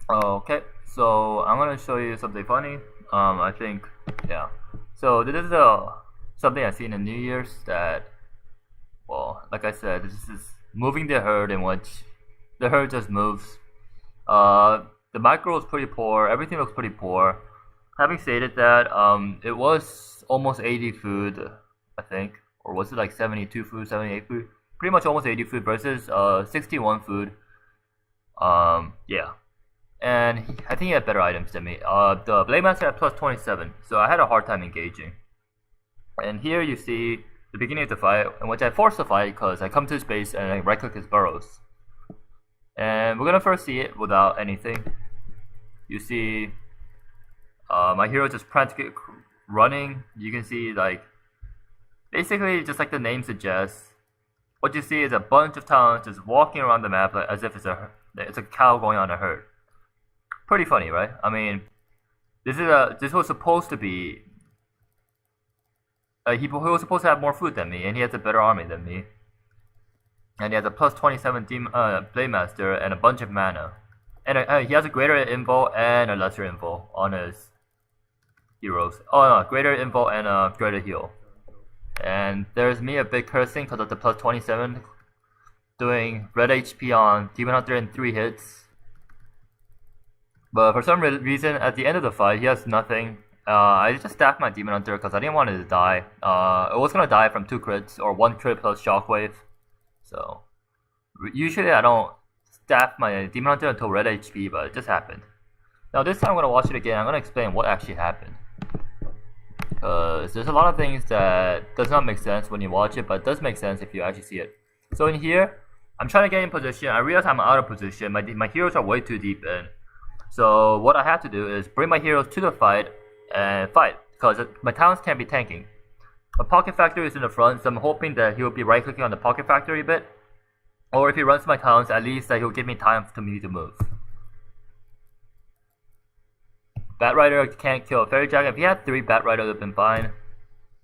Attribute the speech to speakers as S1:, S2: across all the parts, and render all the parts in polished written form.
S1: Okay, so I'm gonna show you something funny. I think, yeah. So this is something I seen in New Year's that, well, like I said, this is moving the herd in which the herd just moves. The macro is pretty poor. Everything looks pretty poor. Having stated that, it was almost 80 food, I think, or was it like 72 food, 78 food? Pretty much almost 80 food versus 61 food. Yeah. And I think he had better items than me. The Blade Master had plus 27, so I had a hard time engaging. And here you see the beginning of the fight, in which I forced the fight because I come to his base and I right click his burrows. And we're gonna first see it without anything. You see my hero just frantically running. You can see, like, basically just like the name suggests, what you see is a bunch of talents just walking around the map, like, as if it's a cow going on a herd. Pretty funny, right? I mean, this was supposed to be. He was supposed to have more food than me, and he has a better army than me. And he has a plus 27 Blade Master and a bunch of mana. And he has a greater info and a lesser info on his heroes. Oh no, greater info and a greater heal. And there's me a bit cursing because of the plus 27, doing red HP on Demon Hunter in 3 hits. But for some reason, at the end of the fight, he has nothing. I just stacked my Demon Hunter because I didn't want it to die. It was gonna die from 2 crits or 1 crit plus Shockwave. So usually I don't stack my Demon Hunter until red HP, but it just happened. Now this time I'm gonna watch it again. I'm gonna explain what actually happened, because there's a lot of things that does not make sense when you watch it, but it does make sense if you actually see it. So in here, I'm trying to get in position. I realize I'm out of position. My heroes are way too deep in. So what I have to do is bring my heroes to the fight and fight, because my talents can't be tanking. A Pocket Factory is in the front, so I'm hoping that he will be right clicking on the Pocket Factory a bit. Or if he runs my talents, at least that he'll give me time for me to move. Bat Rider can't kill a Fairy Dragon. If he had 3 Bat Rider, it would have been fine.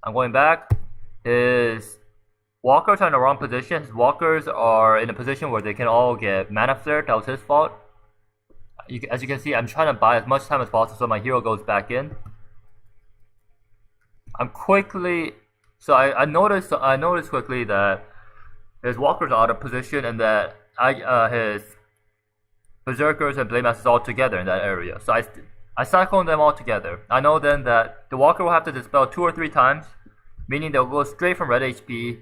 S1: I'm going back. His walkers are in the wrong position. His walkers are in a position where they can all get Mana Flare. That was his fault. As you can see, I'm trying to buy as much time as possible so my hero goes back in. I'm quickly, so I noticed quickly that his walkers are out of position and that his berserkers and blade masters all together in that area. So I cycle them all together. I know then that the walker will have to dispel 2 or 3 times, meaning they'll go straight from red HP,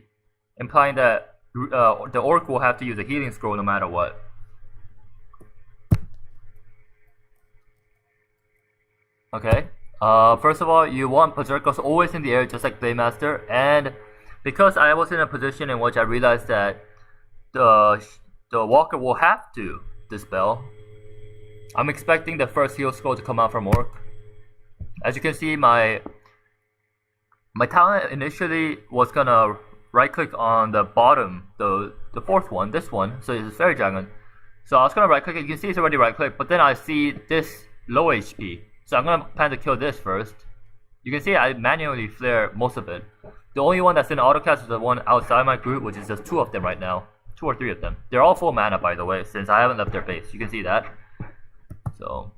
S1: implying that the orc will have to use a healing scroll no matter what. Okay. First of all, you want berserkers always in the air, just like Blade Master, and because I was in a position in which I realized that the walker will have to dispel, I'm expecting the first heal scroll to come out from orc. As you can see, my talent initially was gonna right click on the bottom, the 4th one, this one, so it's Fairy Dragon. So I was gonna right click it. You can see it's already right click, but then I see this low HP. So I'm gonna plan to kill this first. You can see I manually flare most of it. The only one that's in autocast is the one outside my group, which is just 2 of them right now. 2 or 3 of them. They're all full mana, by the way, since I haven't left their base. You can see that. So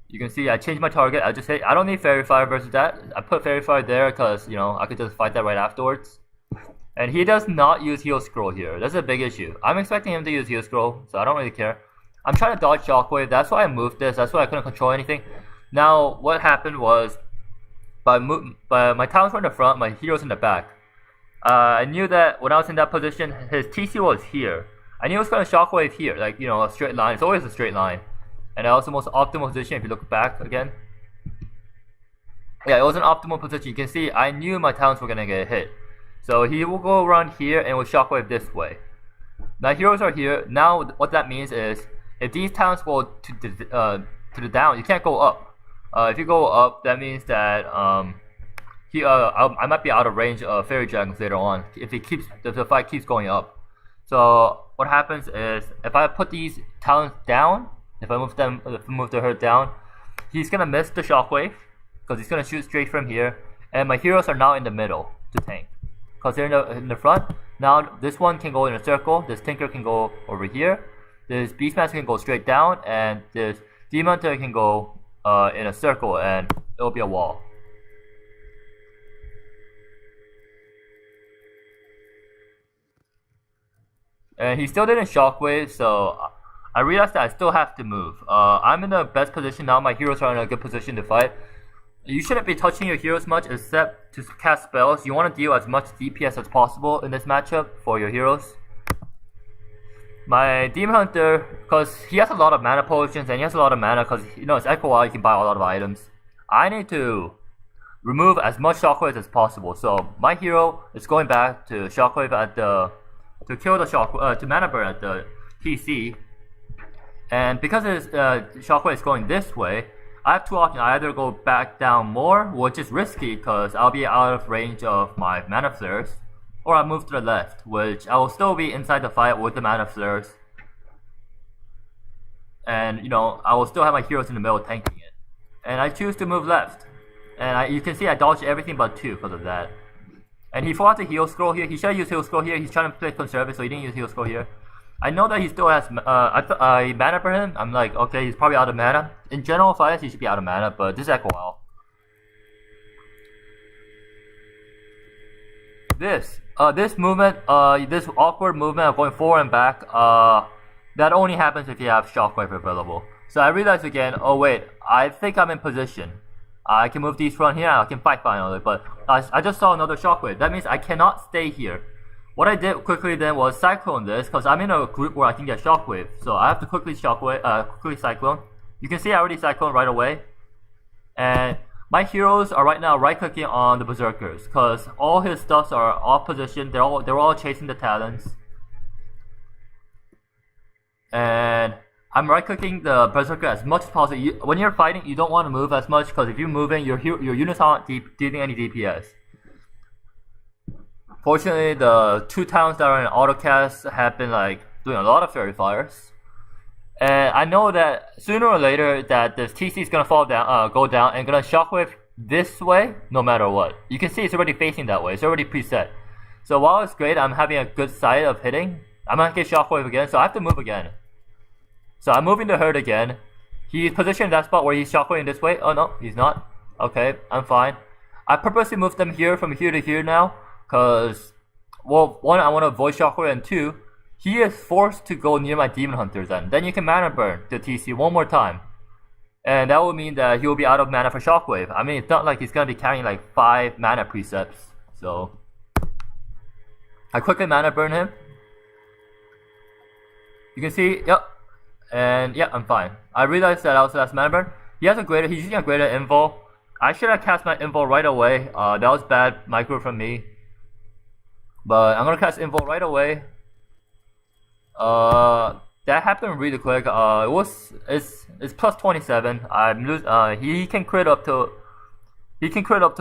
S1: you can see I changed my target. I just say I don't need Fairy Fire versus that. I put Fairy Fire there because, you know, I could just fight that right afterwards. And he does not use Heal Scroll here. That's a big issue. I'm expecting him to use Heal Scroll, so I don't really care. I'm trying to dodge Shockwave. That's why I moved this. That's why I couldn't control anything. Now, what happened was, by my talents were in the front, my heroes in the back. I knew that when I was in that position, his TC was here. I knew it was going to Shockwave here, like, you know, a straight line. It's always a straight line. And that was the most optimal position if you look back again. Yeah, it was an optimal position. You can see I knew my talents were going to get hit. So he will go around here and will Shockwave this way. Now heroes are here. Now what that means is, if these talents go to the down, you can't go up. If you go up, that means that I might be out of range of Fairy Dragons later on if the fight keeps going up. So what happens is, if I put these talents down, if I move the herd down, he's gonna miss the Shockwave because he's gonna shoot straight from here, and my heroes are now in the middle to tank because they're in the front. Now this one can go in a circle. This Tinker can go over here. This Beastmaster can go straight down, and this Demon Hunter can go in a circle and it'll be a wall. And he still didn't shockwave, so I realized that I still have to move. I'm in the best position now. My heroes are in a good position to fight. You shouldn't be touching your heroes much except to cast spells. You want to deal as much DPS as possible in this matchup for your heroes. My Demon Hunter, because he has a lot of mana potions and he has a lot of mana because, you know, it's Echo Wild, you can buy a lot of items. I need to remove as much shockwaves as possible. So my hero is going back to shockwave at the, to kill the to mana burn at the TC. And because his shockwave is going this way, I have two options. I either go back down more, which is risky because I'll be out of range of my mana flares, or I move to the left, which I will still be inside the fight with the mana flares. And, you know, I will still have my heroes in the middle tanking it. And I choose to move left. And you can see I dodged everything but 2 because of that. And he forgot to heal scroll here. He should have used heal scroll here. He's trying to play conservative, so he didn't use heal scroll here. I know that he still has I mana for him. I'm like, okay, he's probably out of mana. In general fights, he should be out of mana, but this is Echo Wild. This movement, this awkward movement of going forward and back, that only happens if you have shockwave available. So I realized again, oh wait, I think I'm in position. I can move these from here, I can fight finally, but I just saw another shockwave. That means I cannot stay here. What I did quickly then was cyclone this, because I'm in a group where I can get shockwave. So I have to quickly quickly cyclone. You can see I already cycloned right away. And my heroes are right now right-clicking on the berserkers, because all his stuffs are off position. They're all chasing the talons. And I'm right-clicking the berserker as much as possible. When you're fighting, you don't want to move as much, because if you're moving, your units aren't dealing any DPS. Fortunately, the 2 talents that are in autocast have been like doing a lot of fairy fires. And I know that sooner or later that this TC is gonna fall down, go down, and gonna shockwave this way no matter what. You can see it's already facing that way. It's already preset. So while it's great, I'm having a good sight of hitting. I'm gonna get shockwave again, so I have to move again. So I'm moving the herd again. He's positioned in that spot where he's shockwaving this way. Oh no, he's not. Okay, I'm fine. I purposely moved them here from here to here now, because, well, 1, I want to avoid shockwave, and 2, he is forced to go near my Demon Hunters then you can mana burn the TC one more time. And that will mean that he will be out of mana for shockwave. I mean, it's not like he's going to be carrying like 5 mana precepts. So I quickly mana burn him. You can see, yep. And yeah, I'm fine. I realized that I was last mana burn. He has a greater, he's using a greater invul. I should have cast my invul right away. That was bad micro from me. But I'm gonna cast invul right away. That happened really quick. It's plus 27. He can crit up to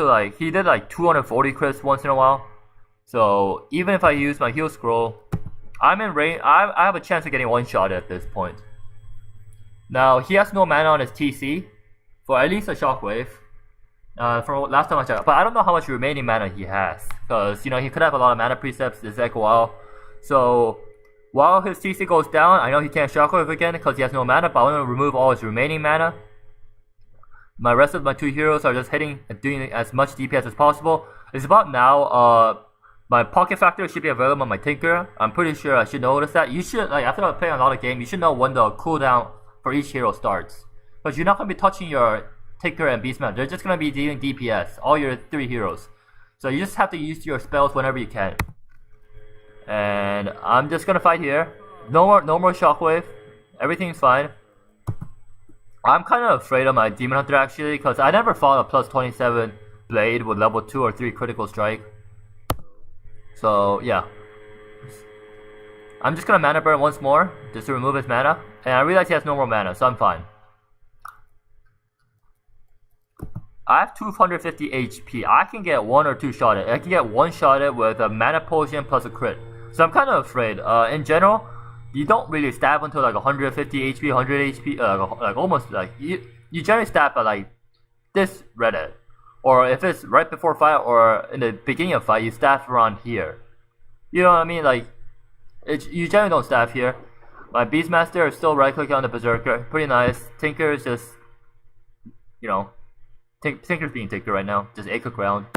S1: like, he did like 240 crits once in a while. So even if I use my heal scroll, I'm in range. I have a chance of getting one shot at this point. Now he has no mana on his TC for at least a shockwave. From last time I checked, but I don't know how much remaining mana he has, because, you know, he could have a lot of mana precepts this Echo Wild. So while his TC goes down, I know he can't shockwave again because he has no mana, but I want to remove all his remaining mana. My rest of my 2 heroes are just hitting and doing as much DPS as possible. It's about now. My pocket factor should be available on my Tinker. I'm pretty sure I should notice that. You should, like, after playing a lot of games, you should know when the cooldown for each hero starts, because you're not going to be touching your Tinker and Beastman. They're just going to be dealing DPS, all your 3 heroes. So you just have to use your spells whenever you can. And I'm just going to fight here. No more shockwave. Everything's fine. I'm kind of afraid of my Demon Hunter actually, because I never fought a plus 27 blade with level 2 or 3 critical strike. So yeah. I'm just going to mana burn once more, just to remove his mana. And I realize he has no more mana, so I'm fine. I have 250 HP. I can get 1 or 2 shot it. I can get 1 shot it with a mana potion plus a crit. So I'm kind of afraid. In general, you don't really stab until like 150 HP, 100 HP, like almost like you generally stab at like this Reddit, or if it's right before fight or in the beginning of fight, you stab around here. You know what I mean? Like you generally don't stab here. My Beastmaster is still right clicking on the Berserker. Pretty nice. Tinker is just, you know, Tinker's being Tinker right now. Just A click round.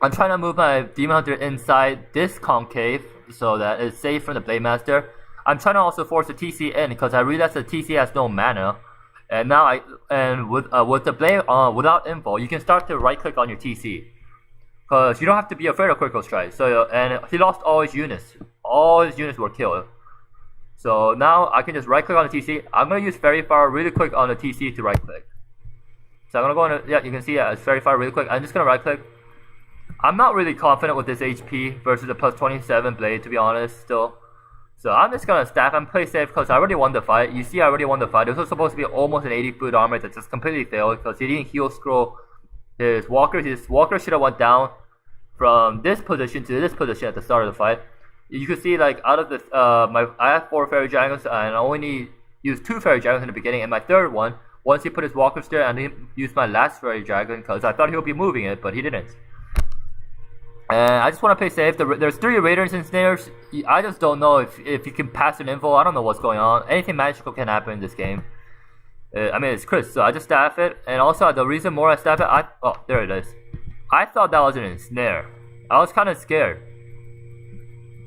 S1: I'm trying to move my Demon Hunter inside this concave so that it's safe from the Blade Master. I'm trying to also force the TC in because I realized the TC has no mana. And now with the Blade without info, you can start to right click on your TC. Because you don't have to be afraid of critical strike. So and he lost all his units. All his units were killed. So now I can just right click on the TC. I'm gonna use Fairy Fire really quick on the TC to right click. So I'm gonna go on. Yeah, you can see it's Fairy Fire really quick. I'm just gonna right click. I'm not really confident with this HP versus the plus 27 blade, to be honest. Still, so I'm just gonna staff and play safe because I already won the fight. You see, I already won the fight. This was supposed to be almost an 80 food armor that just completely failed because he didn't heal scroll his walker. His walker should have went down from this position to this position at the start of the fight. You can see, like, out of this, I have 4 fairy dragons and I only used 2 fairy dragons in the beginning, and my third one, once he put his walkers there, I didn't use my last fairy dragon because I thought he would be moving it, but he didn't. And I just want to play safe. There's 3 raiders and snares. I just don't know if you can pass an info. I don't know what's going on. Anything magical can happen in this game. I mean, it's Chris, so I just staff it. And also, the reason more I staff it, oh, there it is. I thought that was an ensnare. I was kind of scared.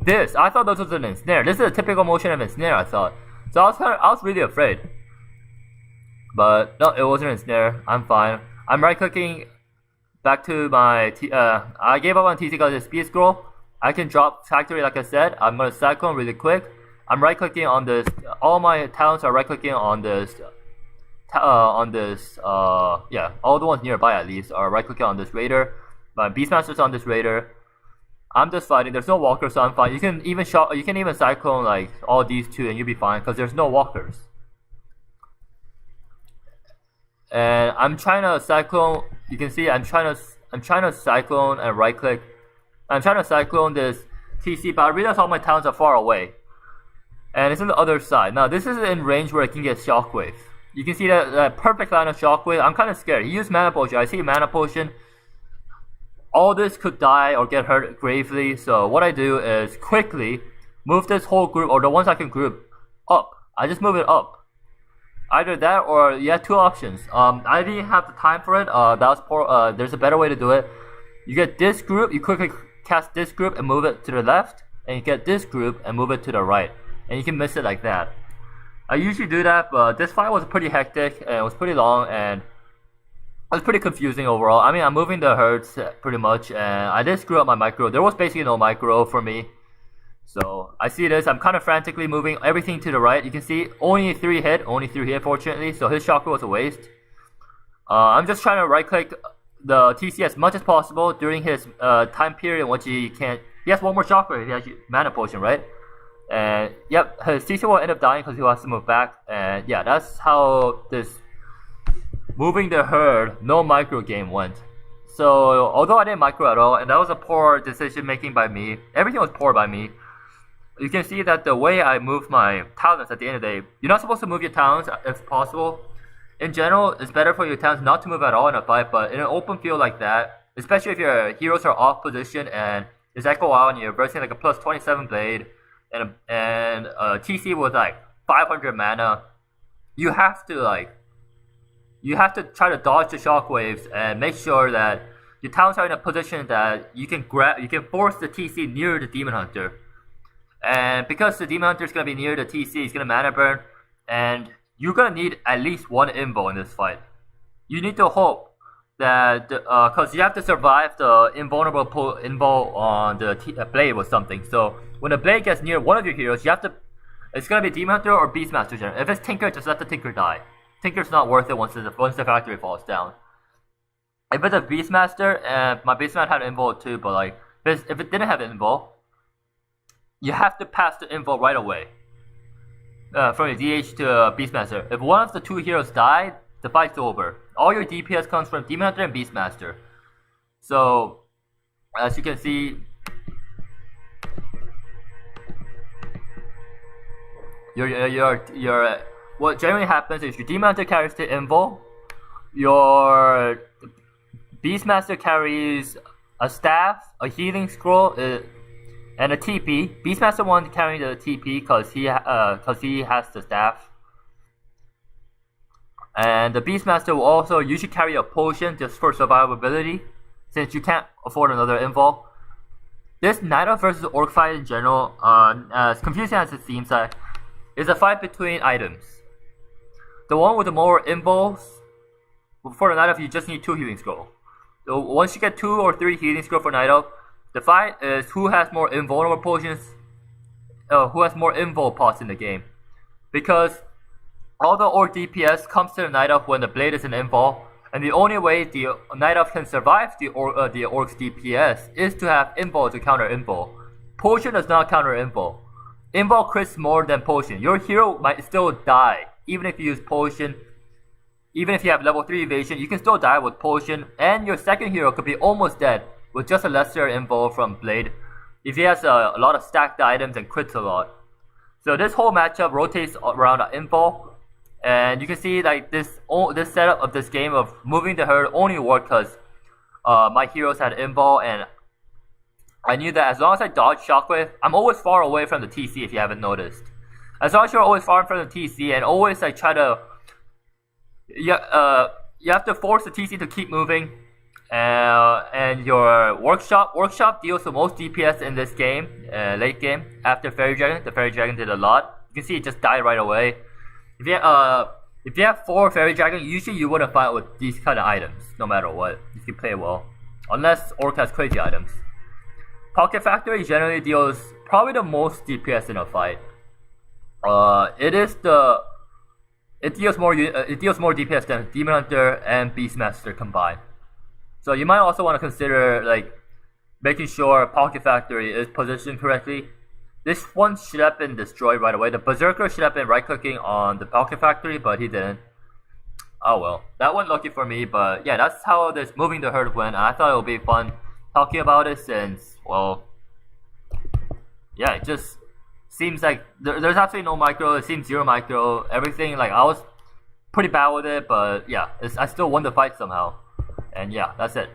S1: I thought this was an ensnare. This is a typical motion of ensnare, I thought. So I was really afraid. But no, it wasn't an ensnare. I'm fine. I'm right clicking back to my I gave up on TC because it's speed scroll. I can drop factory like I said. I'm gonna cyclone really quick. I'm right clicking on this. All my talents are right clicking on this. Yeah, all the ones nearby at least are right clicking on this raider. My Beastmaster's on this raider. I'm just fighting. There's no walker, so I'm fine. You can even cyclone like all these 2, and you'll be fine because there's no walkers. And I'm trying to cyclone. You can see I'm trying to cyclone and right click. I'm trying to cyclone this TC, but I realize all my talents are far away, and it's on the other side. Now this is in range where I can get shockwave. You can see that perfect line of shockwave. I'm kind of scared. He used mana potion. I see mana potion. All this could die or get hurt gravely. So what I do is quickly move this whole group, or the ones I can group, up. I just move it up. Either that or you have 2 options. I didn't have the time for it. That was poor. There's a better way to do it. You get this group. You quickly cast this group and move it to the left, and you get this group and move it to the right, and you can miss it like that. I usually do that, but this fight was pretty hectic and it was pretty long and it was pretty confusing overall. I mean, I'm moving the herds pretty much, and I did screw up my micro. There was basically no micro for me. So I see this. I'm kind of frantically moving everything to the right. You can see only 3 hit fortunately. So his chakra was a waste. I'm just trying to right click the TC as much as possible during his time period in which he can't. He has 1 more chakra. He has mana potion, right? And yep, his TC will end up dying because he has to move back. And yeah, that's how this moving the herd no micro game went. So although I didn't micro at all, and that was a poor decision making by me. Everything was poor by me. You can see that the way I moved my talents at the end of the day, you're not supposed to move your talents if possible. In general, it's better for your talents not to move at all in a fight, but in an open field like that, especially if your heroes are off position and there's Echo out and you're versing like a plus 27 blade and a TC with like 500 mana, you have to try to dodge the shockwaves and make sure that your talents are in a position that you can force the TC near the Demon Hunter. And because the Demon Hunter is going to be near the TC, he's going to mana burn, and you're going to need at least 1 invo in this fight. You need to hope that, because you have to survive the invulnerable invo on the blade with something. So when the blade gets near one of your heroes, you have to. It's going to be Demon Hunter or Beastmaster General. If it's Tinker, just let the Tinker die. Tinker's not worth it once the factory falls down. If it's a Beastmaster, and my Beastmaster had an invo too, but like if it didn't have an invo, you have to pass the info right away from your DH to Beastmaster. If one of the 2 heroes die, the fight's over. All your DPS comes from Demon Hunter and Beastmaster. So, as you can see, what generally happens is your Demon Hunter carries the info, your Beastmaster carries a staff, a healing scroll. And a TP. Beastmaster won carrying the TP because he has the staff. And the Beastmaster will also usually carry a potion just for survivability, since you can't afford another invul. This Night Elf versus Orc fight in general, as confusing as it seems, is a fight between items. The one with the more invuls, for the Night Elf you just need 2 healing scroll. So once you get 2 or 3 healing scroll for Night Elf, the fight is who has more invulnerable potions, who has more invul pots in the game. Because all the Orc DPS comes to the Night Elf when the blade is an invul, and the only way the Night Elf can survive the Orc's DPS is to have invul to counter invul. Potion does not counter invul. Invul crits more than potion. Your hero might still die, even if you use potion. Even if you have level 3 evasion, you can still die with potion, and your second hero could be almost dead with just a lesser invul from blade if he has a lot of stacked items and crits a lot. So this whole matchup rotates around invul. And you can see like this setup of this game of moving the herd only worked because my heroes had invul, and I knew that as long as I dodge shockwave, I'm always far away from the TC if you haven't noticed. As long as you're always far from the TC and always like try to, you have to force the TC to keep moving. And your workshop deals the most DPS in this game, late game after Fairy Dragon. The Fairy Dragon did a lot. You can see it just died right away. If you have 4 Fairy Dragon, usually you wouldn't fight with these kind of items, no matter what, if you play well. Unless Orc has crazy items. Pocket Factory generally deals probably the most DPS in a fight. It deals more DPS than Demon Hunter and Beastmaster combined. So you might also want to consider like making sure Pocket Factory is positioned correctly. This one should have been destroyed right away. The Berserker should have been right-clicking on the Pocket Factory, but he didn't. Oh well. That went lucky for me, but yeah, that's how this moving the herd went. I thought it would be fun talking about it since, well, yeah, it just seems like there's absolutely no micro. It seems 0 micro. Everything, like, I was pretty bad with it, but yeah, I still won the fight somehow. And yeah, that's it.